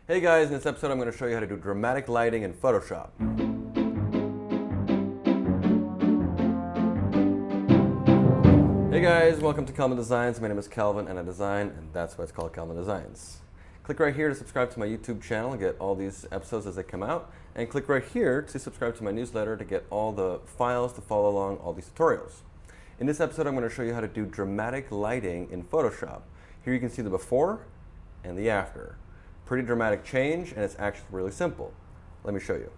Hey guys, in this episode I'm going to show you how to do dramatic lighting in Photoshop. Hey guys, welcome to Kelvin Designs. My name is Kelvin and I design, and that's why it's called Kelvin Designs. Click right here to subscribe to my YouTube channel and get all these episodes as they come out. And click right here to subscribe to my newsletter to get all the files to follow along all these tutorials. In this episode I'm going to show you how to do dramatic lighting in Photoshop. Here you can see the before and the after. Pretty dramatic change, and it's actually really simple. Let me show you.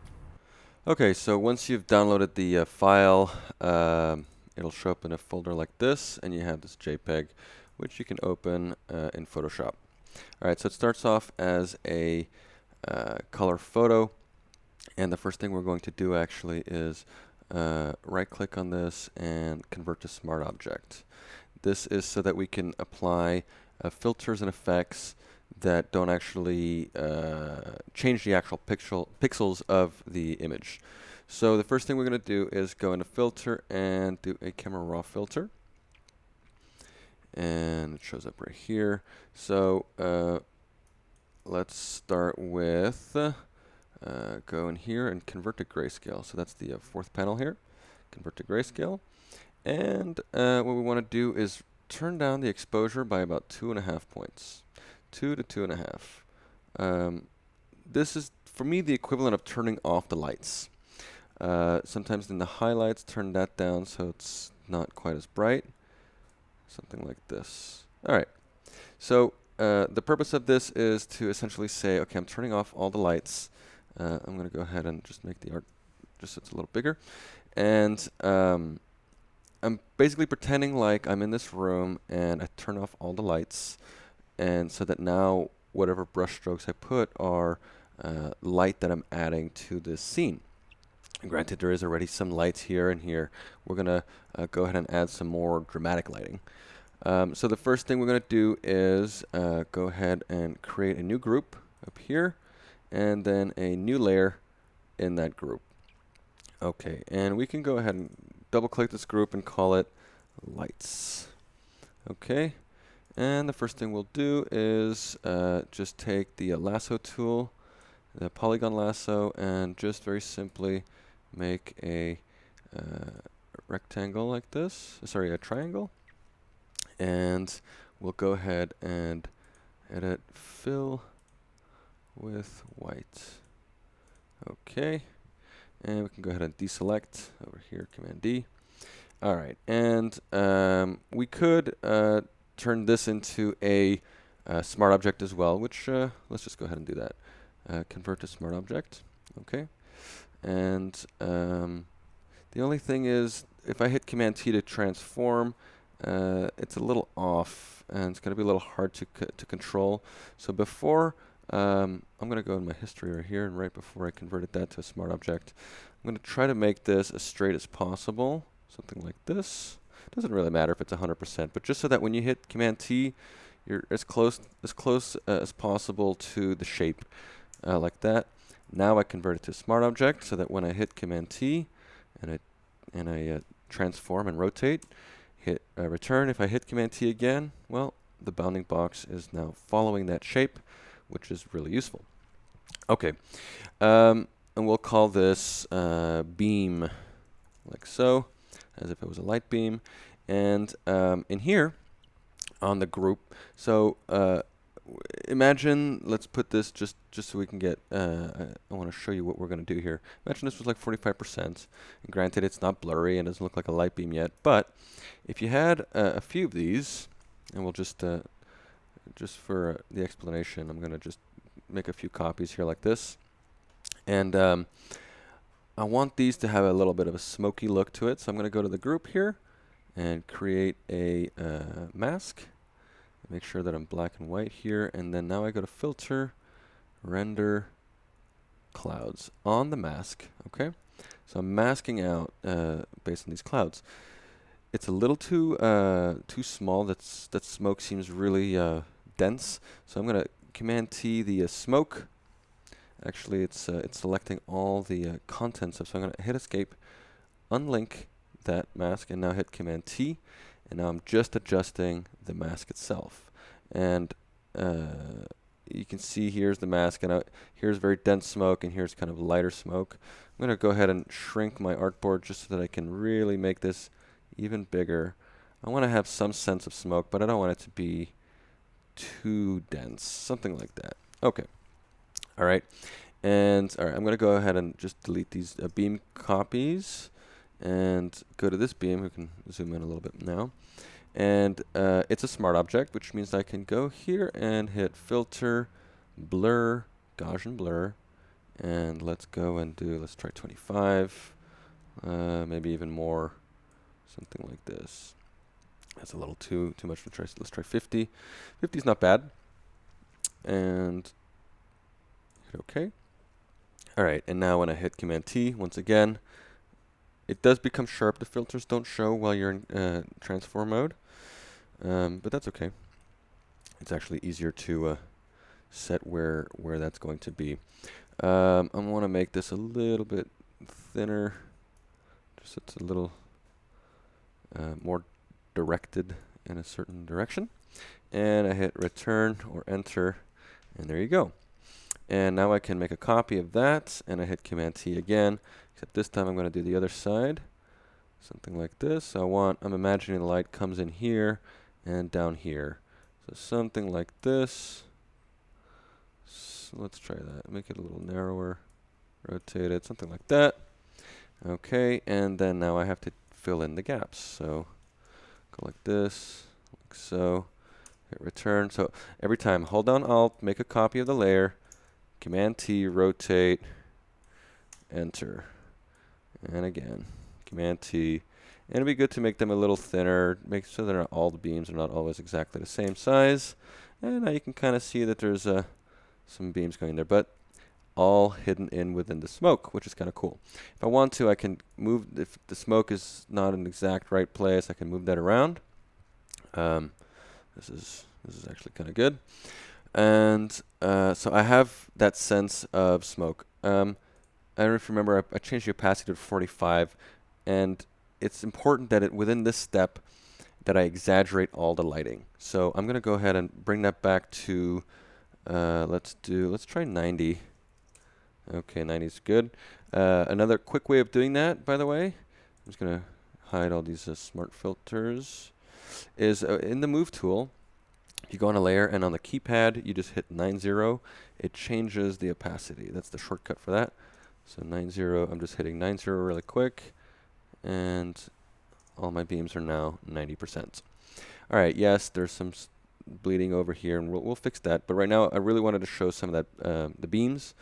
Okay, so once you've downloaded the file, it'll show up in a folder like this, and you have this JPEG, which you can open in Photoshop. All right, so it starts off as a color photo, and the first thing we're going to do actually is right-click on this and convert to Smart Object. This is so that we can apply filters and effects that don't actually change the actual pixels of the image. So the first thing we're going to do is go into Filter and do a Camera Raw filter. And it shows up right here. So let's start with go in here and convert to grayscale. So that's the fourth panel here. Convert to grayscale. And what we want to do is turn down the exposure by about 2.5 points. 2 to 2.5. This is, for me, the equivalent of turning off the lights. Sometimes in the highlights, turn that down so it's not quite as bright. Something like this. All right. So the purpose of this is to essentially say, okay, I'm turning off all the lights. I'm going to go ahead and just make the art just so it's a little bigger. And I'm basically pretending like I'm in this room and I turn off all the lights. And so that now whatever brush strokes I put are light that I'm adding to this scene. And granted, there is already some lights here and here. We're going to go ahead and add some more dramatic lighting. So the first thing we're going to do is go ahead and create a new group up here, and then a new layer in that group. Okay, and we can go ahead and double click this group and call it lights. Okay. And the first thing we'll do is just take the lasso tool, the polygon lasso, and just very simply make a rectangle like this. Sorry, a triangle. And we'll go ahead and edit fill with white. Okay. And we can go ahead and deselect over here, Command D. All right. And we could turn this into a smart object as well, which let's just go ahead and do that. Convert to smart object. Okay. And the only thing is, if I hit Command T to transform, it's a little off, and it's going to be a little hard to control. So before, I'm going to go in my history right here, and right before I converted that to a smart object, I'm going to try to make this as straight as possible, something like this. Doesn't really matter if it's 100%, but just so that when you hit Command T, you're as close as possible to the shape, like that. Now I convert it to Smart Object, so that when I hit Command T and I transform and rotate, hit return. If I hit Command T again, well, the bounding box is now following that shape, which is really useful. Okay, and we'll call this beam, like so, as if it was a light beam. And in here on the group, so imagine, let's put this just so we can get, I want to show you what we're going to do here. Imagine this was like 45%. And granted, it's not blurry and doesn't look like a light beam yet, but if you had a few of these, and we'll just for the explanation, I'm going to just make a few copies here like this. And I want these to have a little bit of a smoky look to it, so I'm going to go to the group here and create a mask. Make sure that I'm black and white here, and then now I go to Filter, Render, Clouds on the mask. Okay, so I'm masking out based on these clouds. It's a little too small. That smoke seems really dense, so I'm going to Command T the smoke. Actually, it's selecting all the contents of, so I'm going to hit Escape, unlink that mask, and now hit Command T, and now I'm just adjusting the mask itself. And you can see here's the mask, and here's very dense smoke, and here's kind of lighter smoke. I'm going to go ahead and shrink my artboard just so that I can really make this even bigger. I want to have some sense of smoke, but I don't want it to be too dense, something like that. Okay. All right. And all right, I'm going to go ahead and just delete these beam copies and go to this beam. We can zoom in a little bit now. And it's a smart object, which means I can go here and hit filter, blur, Gaussian blur, and let's go and let's try 25, maybe even more, something like this. That's a little too much to try. So let's try 50. 50 is not bad. And hit OK. All right, and now when I hit Command T, once again, it does become sharp. The filters don't show while you're in transform mode, but that's okay. It's actually easier to set where that's going to be. I want to make this a little bit thinner, just so it's a little more directed in a certain direction. And I hit return or enter, and there you go. And now I can make a copy of that, and I hit Command T again, except this time I'm going to do the other side, something like this. So I'm imagining the light comes in here and down here. So something like this. So let's try that. Make it a little narrower, rotate it, something like that. Okay, and then now I have to fill in the gaps. So go like this, like so. Hit return. So every time, hold down Alt, make a copy of the layer, Command T, rotate, enter. And again, Command T. And it'd be good to make them a little thinner, make sure that all the beams are not always exactly the same size. And now you can kind of see that there's some beams going there, but all hidden in within the smoke, which is kind of cool. If I want to, I can move, if the smoke is not in the exact right place, I can move that around. This is actually kind of good. And so I have that sense of smoke. I don't know if you remember, I changed the opacity to 45, and it's important that within this step that I exaggerate all the lighting. So I'm going to go ahead and bring that back to, let's try 90. Okay, 90 is good. Another quick way of doing that, by the way, I'm just going to hide all these smart filters, is in the Move tool, if you go on a layer and on the keypad, you just hit 90, it changes the opacity. That's the shortcut for that. So 90, I'm just hitting 90 really quick, and all my beams are now 90%. All right, yes, there's some bleeding over here, and we'll fix that. But right now, I really wanted to show some of that, the beams.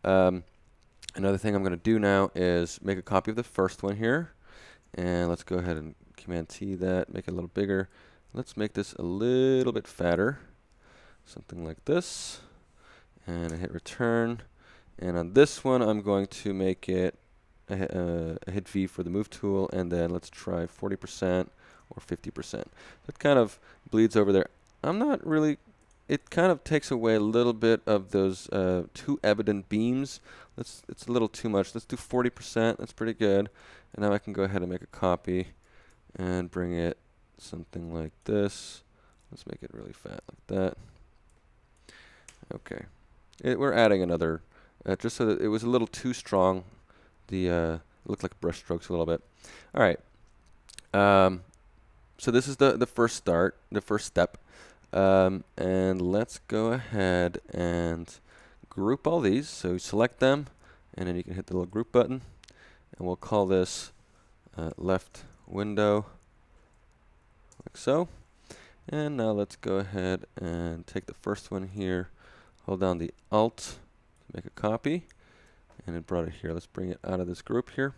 Another thing I'm going to do now is make a copy of the first one here. And let's go ahead and Command T that, make it a little bigger. Let's make this a little bit fatter, something like this. And I hit return. And on this one, I'm going to make it, I hit V for the Move tool, and then let's try 40% or 50%. It kind of bleeds over there. I'm not really, it kind of takes away a little bit of those too evident beams. It's a little too much. Let's do 40%. That's pretty good. And now I can go ahead and make a copy and bring it something like this. Let's make it really fat like that. Okay. We're adding another, just so that it was a little too strong. It looked like brush strokes a little bit. All right. So this is the first step. And let's go ahead and group all these. So select them, and then you can hit the little group button. And we'll call this left window, like so. And now let's go ahead and take the first one here, hold down the Alt to make a copy, and it brought it here. Let's bring it out of this group here,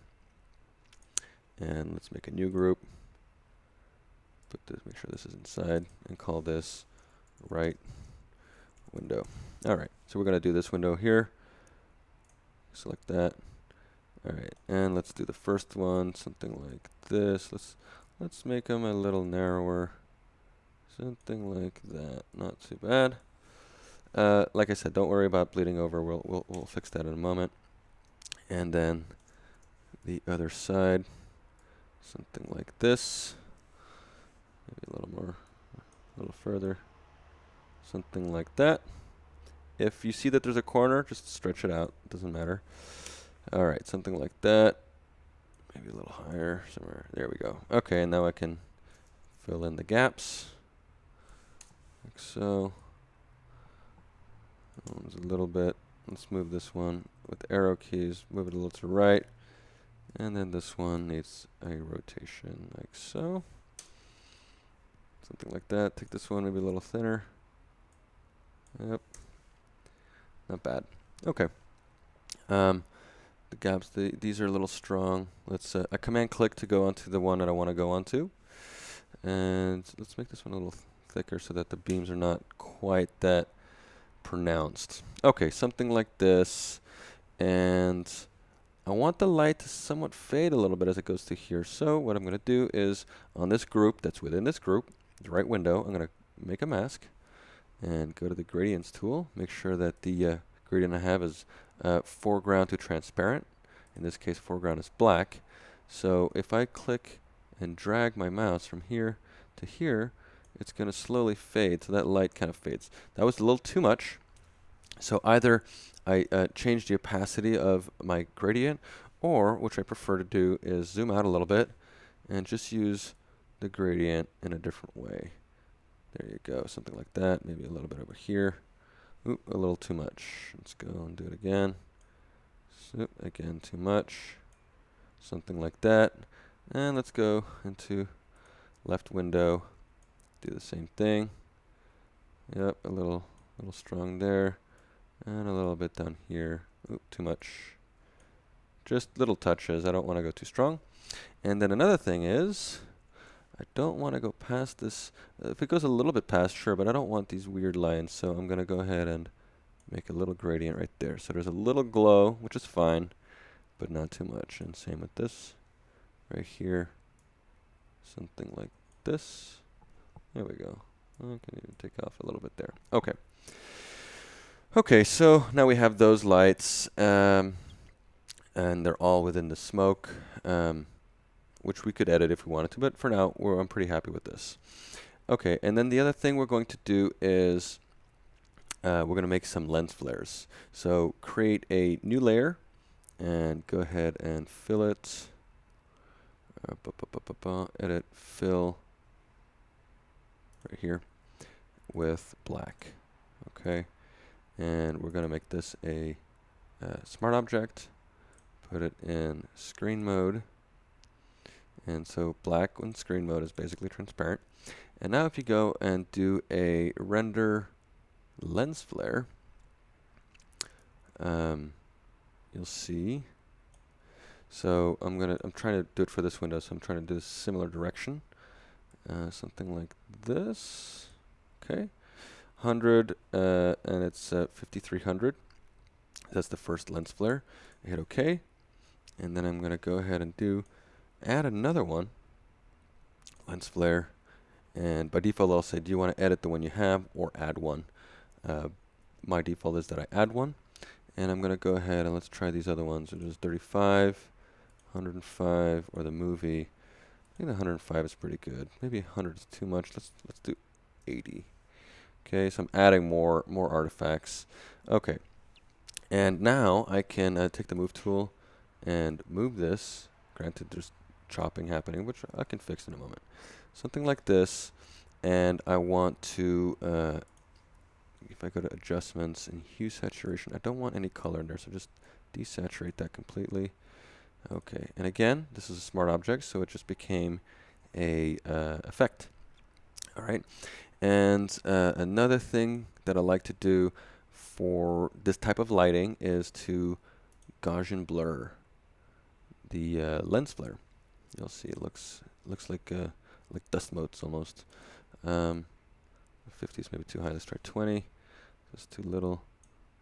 and let's make a new group. Put this, make sure this is inside, and call this right window. All right, so we're going to do this window here. Select that. All right, and let's do the first one, something like this. Let's make them a little narrower, something like that. Not too bad. Like I said, don't worry about bleeding over. We'll fix that in a moment. And then the other side, something like this. Maybe a little more, a little further, something like that. If you see that there's a corner, just stretch it out. It doesn't matter. All right, something like that. Maybe a little higher somewhere. There we go. Okay, and now I can fill in the gaps. Like so. A little bit. Let's move this one with arrow keys. Move it a little to the right. And then this one needs a rotation like so. Something like that. Take this one maybe a little thinner. Yep. Not bad. Okay. The gaps, these are a little strong. Let's I command click to go onto the one that I want to go onto. And let's make this one a little thicker so that the beams are not quite that pronounced. Okay, something like this. And I want the light to somewhat fade a little bit as it goes to here. So what I'm going to do is on this group that's within this group, the right window, I'm going to make a mask and go to the gradients tool. Make sure that the gradient I have is foreground to transparent. In this case, foreground is black. So if I click and drag my mouse from here to here, it's going to slowly fade. So that light kind of fades. That was a little too much. So either I change the opacity of my gradient, or which I prefer to do is zoom out a little bit and just use the gradient in a different way. There you go, something like that. Maybe a little bit over here. Oop, a little too much. Let's go and do it again. So, again, too much. Something like that. And let's go into left window. Do the same thing. Yep, a little strong there. And a little bit down here. Oop, too much. Just little touches. I don't want to go too strong. And then another thing is, I don't want to go past this. If it goes a little bit past, sure, but I don't want these weird lines. So I'm going to go ahead and make a little gradient right there. So there's a little glow, which is fine, but not too much. And same with this right here. Something like this. There we go. I can even take off a little bit there. Okay. Okay, so now we have those lights, and they're all within the smoke, which we could edit if we wanted to, but for now, I'm pretty happy with this. Okay, and then the other thing we're going to do is we're going to make some lens flares. So create a new layer, and go ahead and fill it. Edit, fill, right here, with black. Okay. And we're going to make this a smart object, put it in screen mode. And so black in screen mode is basically transparent. And now if you go and do a render lens flare, you'll see. So I'm trying to do it for this window, so I'm trying to do a similar direction. Something like this. Okay. 100 and it's 5300. That's the first lens flare. I hit OK, and then I'm going to go ahead and add another one, lens flare, and by default I'll say, do you want to edit the one you have or add one? My default is that I add one, and I'm going to go ahead and let's try these other ones. There's 35, 105, or the movie. I think the 105 is pretty good. Maybe 100 is too much. Let's do 80. Okay, so I'm adding more artifacts. Okay, and now I can take the move tool and move this. Granted, there's chopping happening, which I can fix in a moment. Something like this, and I want to, if I go to adjustments and hue saturation, I don't want any color in there, so just desaturate that completely. Okay, and again, this is a smart object, so it just became a effect. All right. And another thing that I like to do for this type of lighting is to Gaussian blur the lens flare. You'll see it looks like dust motes almost. 50 is maybe too high. Let's try 20. That's too little.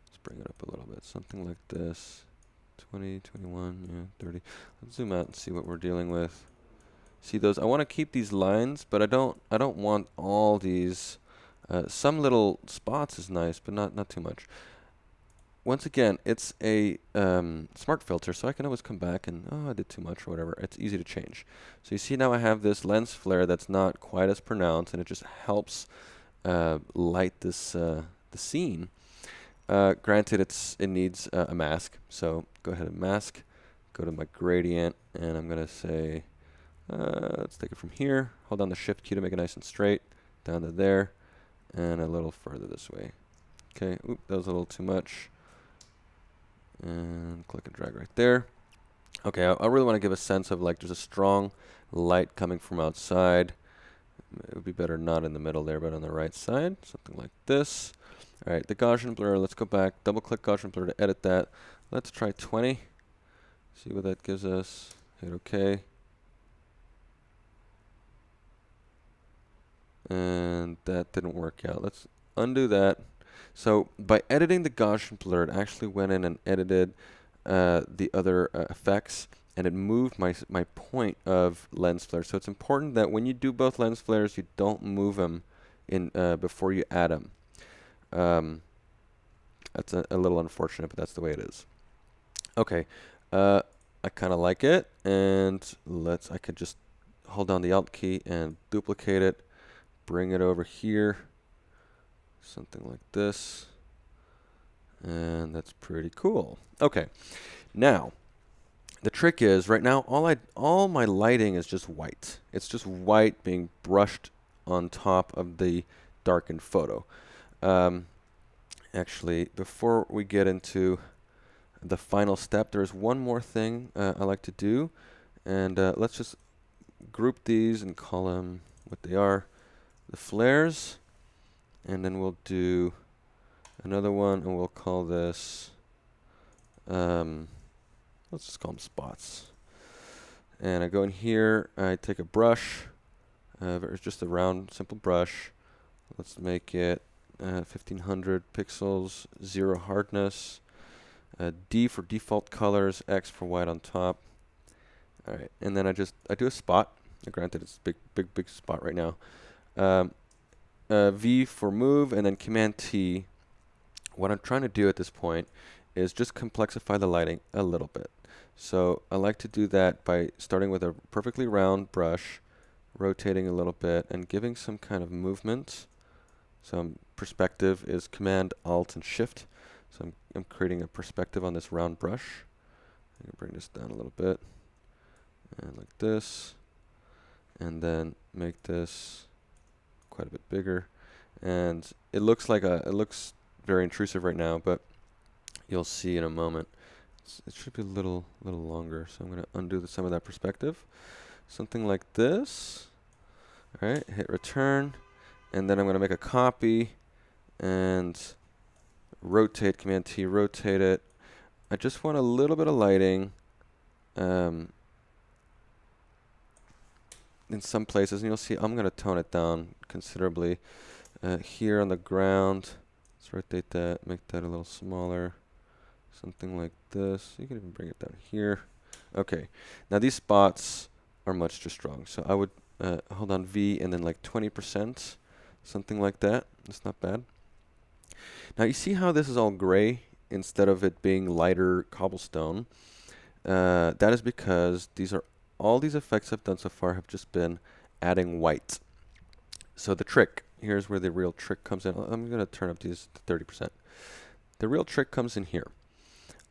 Let's bring it up a little bit. Something like this. 20, 21, yeah, 30. Let's zoom out and see what we're dealing with. See those? I want to keep these lines, but I don't want all these. Some little spots is nice, but not too much. Once again, it's a smart filter, so I can always come back and, oh, I did too much or whatever. It's easy to change. So you see now I have this lens flare that's not quite as pronounced, and it just helps light this the scene. Granted, it needs a mask, so go ahead and mask. Go to my gradient, and I'm gonna say, let's take it from here. Hold down the Shift key to make it nice and straight, down to there, and a little further this way. Okay, oop, that was a little too much. And click and drag right there. Okay, I really want to give a sense of like there's a strong light coming from outside. It would be better not in the middle there, but on the right side, something like this. All right, the Gaussian blur, let's go back, double click Gaussian blur to edit that. Let's try 20, see what that gives us. Hit OK. And that didn't work out. Let's undo that. So by editing the Gaussian blur, it actually went in and edited the other effects, and it moved my point of lens flare. So it's important that when you do both lens flares, you don't move them in before you add them. That's a little unfortunate, but that's the way it is. Okay, I kind of like it, and I could just hold down the Alt key and duplicate it, bring it over here, something like this, and that's pretty cool. Okay, now the trick is right now all my lighting is just white. It's just white being brushed on top of the darkened photo. Actually, before we get into the final step, there's one more thing I like to do, and let's just group these and call them what they are, the flares, and then we'll do another one, and we'll call this, let's just call them spots. And I go in here, I take a brush, it's just a round, simple brush. Let's make it 1500 pixels, 0 hardness, D for default colors, X for white on top. All right, and then I do a spot. Granted, it's big spot right now. V for move, and then Command T. What I'm trying to do at this point is just complexify the lighting a little bit. So I like to do that by starting with a perfectly round brush, rotating a little bit, and giving some kind of movement. So perspective is Command, Alt, and Shift. So I'm creating a perspective on this round brush. I can bring this down a little bit, and like this, and then make this quite a bit bigger. And it looks very intrusive right now, but you'll see in a moment. It should be a little longer. So I'm going to undo some of that perspective, something like this. All right, hit return, and then I'm going to make a copy and rotate, Command T, rotate it. I just want a little bit of lighting in some places, and you'll see I'm going to tone it down considerably. Here on the ground, let's rotate that, make that a little smaller, something like this. You can even bring it down here. Okay, now these spots are much too strong, so I would hold on V and then like 20%, something like that. It's not bad. Now you see how this is all gray instead of it being lighter cobblestone. That is because all these effects I've done so far have just been adding white. So the trick, here's where the real trick comes in. I'm going to turn up these to 30%. The real trick comes in here.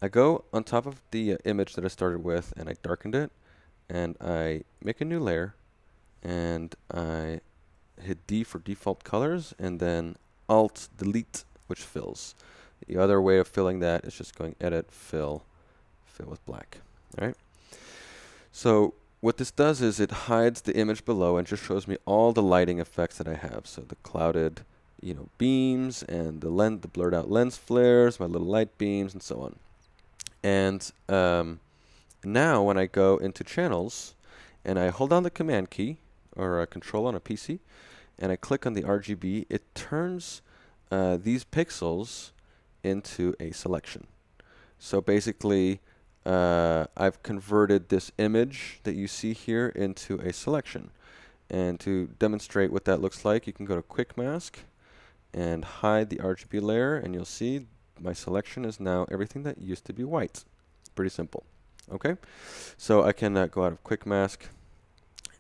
I go on top of the image that I started with, and I darkened it, and I make a new layer, and I hit D for default colors, and then Alt delete, which fills. The other way of filling that is just going edit, fill with black. All right. So what this does is it hides the image below and just shows me all the lighting effects that I have. So the clouded, beams, and the blurred out lens flares, my little light beams, and so on. And now when I go into channels and I hold down the Command key or Control on a PC, and I click on the RGB, it turns these pixels into a selection. So basically, I've converted this image that you see here into a selection. And to demonstrate what that looks like, you can go to Quick Mask and hide the RGB layer, and you'll see my selection is now everything that used to be white. Pretty simple. Okay, so I can go out of Quick Mask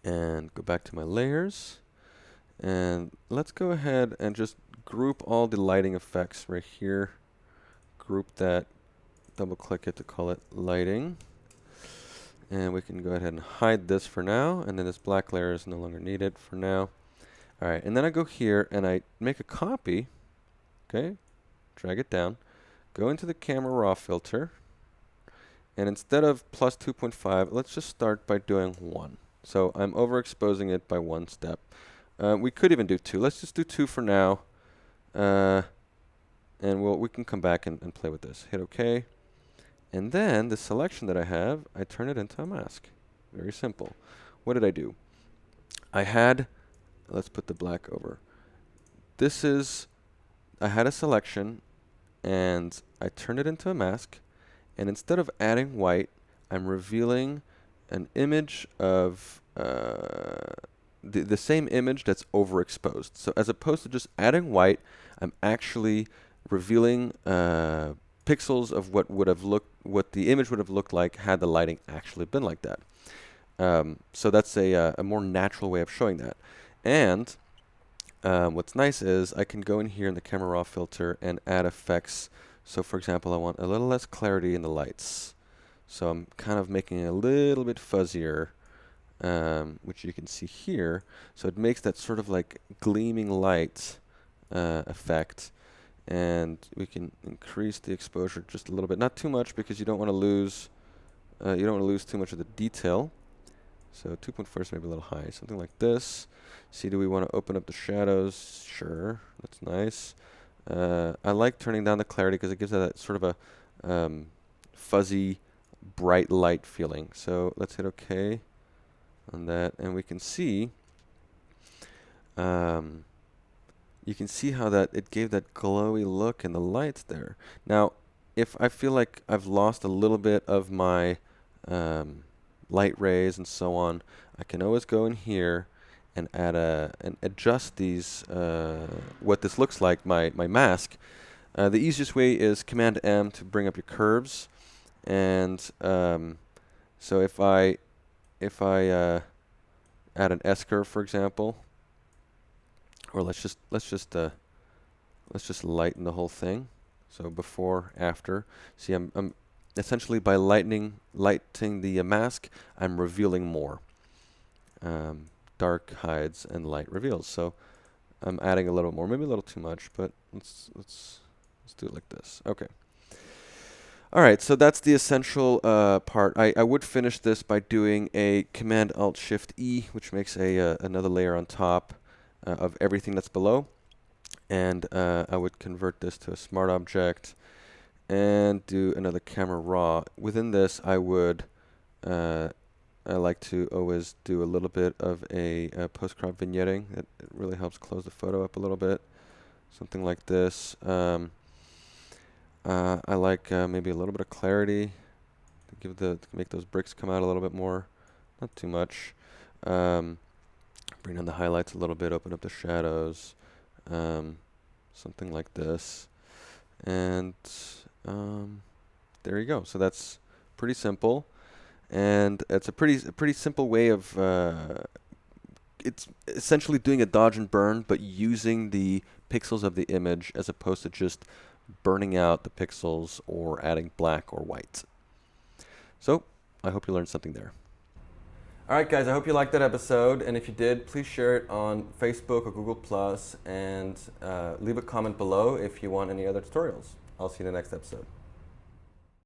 and go back to my layers, and let's go ahead and just group all the lighting effects right here. group that, double click it to call it lighting. And we can go ahead and hide this for now, and then this black layer is no longer needed for now. All right, and then I go here and I make a copy, okay, drag it down, go into the camera raw filter, and instead of plus 2.5, let's just start by doing 1. So I'm overexposing it by 1 step. We could even do 2. Let's just do 2 for now, and we can come back and play with this. Hit OK. And then the selection that I have, I turn it into a mask. Very simple. What did I do? I had, let's put the black over. I had a selection, and I turned it into a mask. And instead of adding white, I'm revealing an image of the same image that's overexposed. So as opposed to just adding white, I'm actually revealing pixels of what the image would have looked like had the lighting actually been like that. So that's a more natural way of showing that. And what's nice is I can go in here in the camera raw filter and add effects. So for example, I want a little less clarity in the lights. So I'm kind of making it a little bit fuzzier, which you can see here. So it makes that sort of like gleaming light effect. And we can increase the exposure just a little bit, not too much because you don't want to lose too much of the detail. So 2.4 is maybe a little high, something like this. See, do we want to open up the shadows? Sure, that's nice. I like turning down the clarity because it gives that sort of a fuzzy, bright light feeling. So let's hit OK on that, and we can see. You can see how that it gave that glowy look in the lights there. Now, if I feel like I've lost a little bit of my light rays and so on, I can always go in here and add and adjust these what this looks like, my mask. The easiest way is Command M to bring up your curves, and so if I add an S curve, for example, or let's just lighten the whole thing. So before, after. See, I'm essentially by lighting the mask, I'm revealing more. Dark hides and light reveals. So I'm adding a little more, maybe a little too much, but let's do it like this. Okay. All right, so that's the essential part. I would finish this by doing a Command-Alt-Shift-E, which makes another layer on top of everything that's below. And I would convert this to a smart object and do another camera raw. Within this, I like to always do a little bit of a post-crop vignetting. It really helps close the photo up a little bit. Something like this. I like maybe a little bit of clarity to make those bricks come out a little bit more. Not too much. Bring down the highlights a little bit, open up the shadows, something like this. And there you go. So that's pretty simple. And it's a pretty simple way of, it's essentially doing a dodge and burn, but using the pixels of the image as opposed to just burning out the pixels or adding black or white. So I hope you learned something there. All right, guys, I hope you liked that episode. And if you did, please share it on Facebook or Google+, and leave a comment below if you want any other tutorials. I'll see you in the next episode.